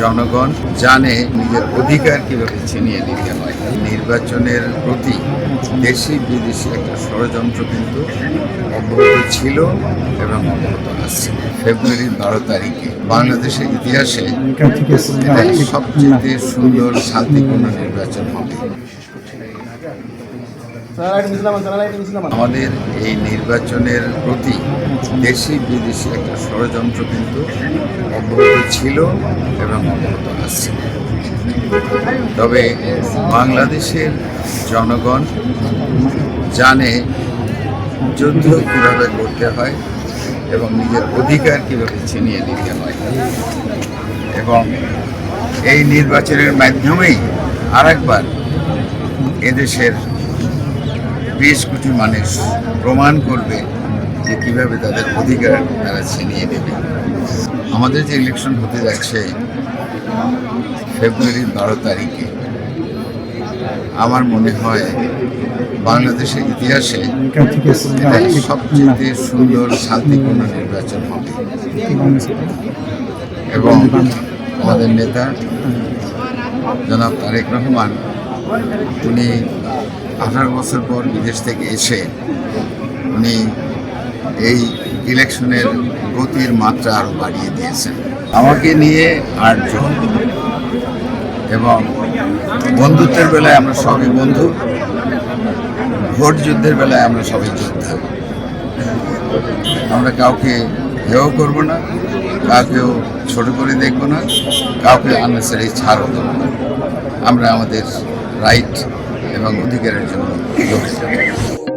জনগণ জানে নিজের অধিকার কিভাবে ছিনিয়ে নিতে হয়। নির্বাচনের প্রতি দেশি বিদেশি একটা ষড়যন্ত্র কিন্তু অব্যাহত ছিল এবং অব্যাহত আছে। ফেব্রুয়ারির 12 তারিখে বাংলাদেশের ইতিহাসে এটাই সবচেয়ে সুন্দর শান্তিপূর্ণ নির্বাচন হবে। আমাদের এই নির্বাচনের প্রতি দেশি বিদেশি একটা ষড়যন্ত্র কিন্তু অব্যাহত ছিল এবং অব্যাহত আছে। তবে বাংলাদেশের জনগণ জানে যুদ্ধ কীভাবে করতে হয় এবং নিজের অধিকার কীভাবে ছিনিয়ে নিতে হয়, এবং এই নির্বাচনের মাধ্যমেই আরেকবার এদেশের 20 কোটি মানুষ প্রমাণ করবে যে কীভাবে তাদের অধিকার তারা ছিনিয়ে নেবে। আমাদের যে ইলেকশন হতে যাচ্ছে ফেব্রুয়ারির 12 তারিখে, আমার মনে হয় বাংলাদেশের ইতিহাসে এটাই সবচেয়ে সুন্দর শান্তিপূর্ণ নির্বাচন হবে। এবং আমাদের নেতা জনাব তারেক রহমান, উনি 18 বছর পর বিদেশ থেকে এসে উনি এই ইলেকশনের গতির মাত্রা আরও বাড়িয়ে দিয়েছেন। আমাকে নিয়ে 8 জন, এবং বন্ধুত্বের বেলায় আমরা সবই বন্ধু, ভোট যুদ্ধের বেলায় আমরা সবাই যোদ্ধা। আমরা কাউকে হেয় করব না, কাউকেও ছোট করে দেখব না, কাউকে আননেসারি ছাড়ও দেবো না। আমরা আমাদের রাইট এবং অধিকারের জন্য লড়ে যাব।